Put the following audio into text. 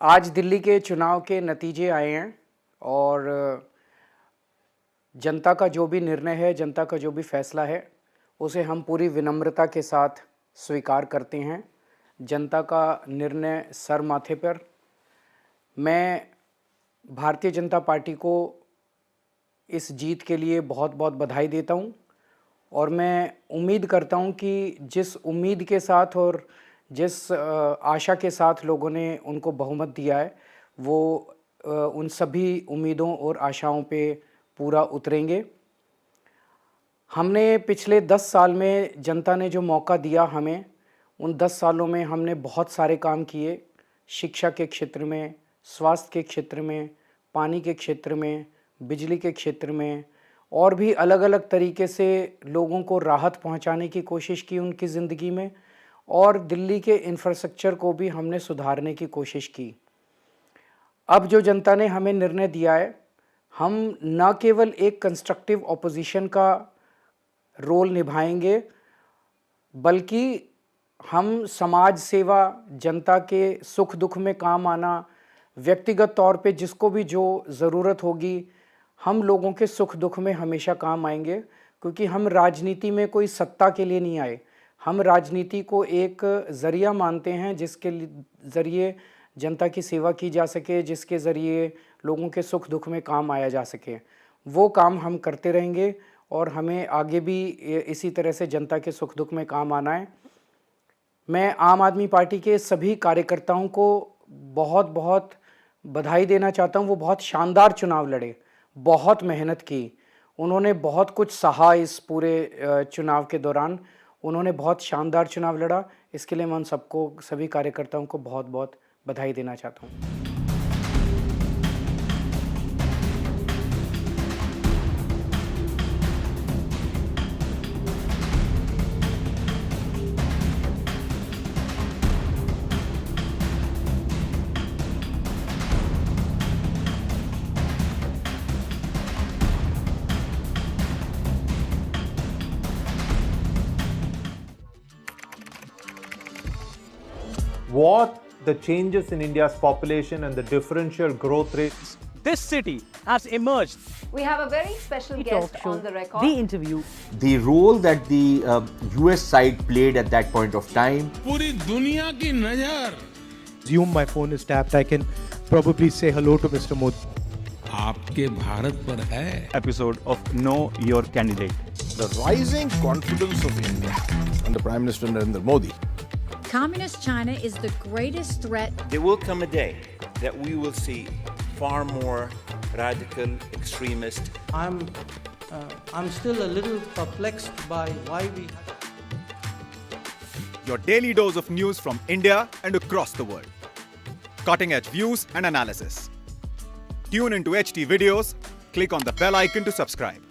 आज दिल्ली के चुनाव के नतीजे आए हैं और जनता का जो भी निर्णय है, जनता का जो भी फैसला है, उसे हम पूरी विनम्रता के साथ स्वीकार करते हैं। जनता का निर्णय सर माथे पर। मैं भारतीय जनता पार्टी को इस जीत के लिए बहुत बहुत बधाई देता हूं और मैं उम्मीद करता हूं कि जिस उम्मीद के साथ और जिस आशा के साथ लोगों ने उनको बहुमत दिया है, वो उन सभी उम्मीदों और आशाओं पे पूरा उतरेंगे। हमने पिछले 10 साल में जनता ने जो मौका दिया हमें, उन 10 सालों में हमने बहुत सारे काम किए। शिक्षा के क्षेत्र में, स्वास्थ्य के क्षेत्र में, पानी के क्षेत्र में, बिजली के क्षेत्र में और भी अलग अलग तरीके से लोगों को राहत पहुंचाने की कोशिश की उनकी ज़िंदगी में, और दिल्ली के इंफ्रास्ट्रक्चर को भी हमने सुधारने की कोशिश की। अब जो जनता ने हमें निर्णय दिया है, हम न केवल एक कंस्ट्रक्टिव ऑपोजिशन का रोल निभाएंगे, बल्कि हम समाज सेवा, जनता के सुख दुख में काम आना, व्यक्तिगत तौर पे जिसको भी जो ज़रूरत होगी, हम लोगों के सुख दुख में हमेशा काम आएंगे। क्योंकि हम राजनीति में कोई सत्ता के लिए नहीं आए, हम राजनीति को एक ज़रिया मानते हैं जिसके ज़रिए जनता की सेवा की जा सके, जिसके ज़रिए लोगों के सुख दुख में काम आया जा सके। वो काम हम करते रहेंगे और हमें आगे भी इसी तरह से जनता के सुख दुख में काम आना है। मैं आम आदमी पार्टी के सभी कार्यकर्ताओं को बहुत बहुत बधाई देना चाहता हूँ। वो बहुत शानदार चुनाव लड़े, बहुत मेहनत की, उन्होंने बहुत कुछ सहा इस पूरे चुनाव के दौरान। उन्होंने बहुत शानदार चुनाव लड़ा। इसके लिए मैं उन सबको, सभी कार्यकर्ताओं को बहुत बहुत बधाई देना चाहता हूँ। What the changes in India's population and the differential growth rates. This city has emerged. We have a very special guest on the record. The interview. The role that the US side played at that point of time. पूरी दुनिया की नजर Assume my phone is tapped, I can probably say hello to Mr. Modi. आपके भारत पर है। Episode of Know Your Candidate. The rising confidence of India under Prime Minister Narendra Modi. Communist China is the greatest threat. There will come a day that we will see far more radical extremist. I'm still a little perplexed by why we. Your daily dose of news from India and across the world. Cutting edge views and analysis. Tune into HT videos. Click on the bell icon to subscribe.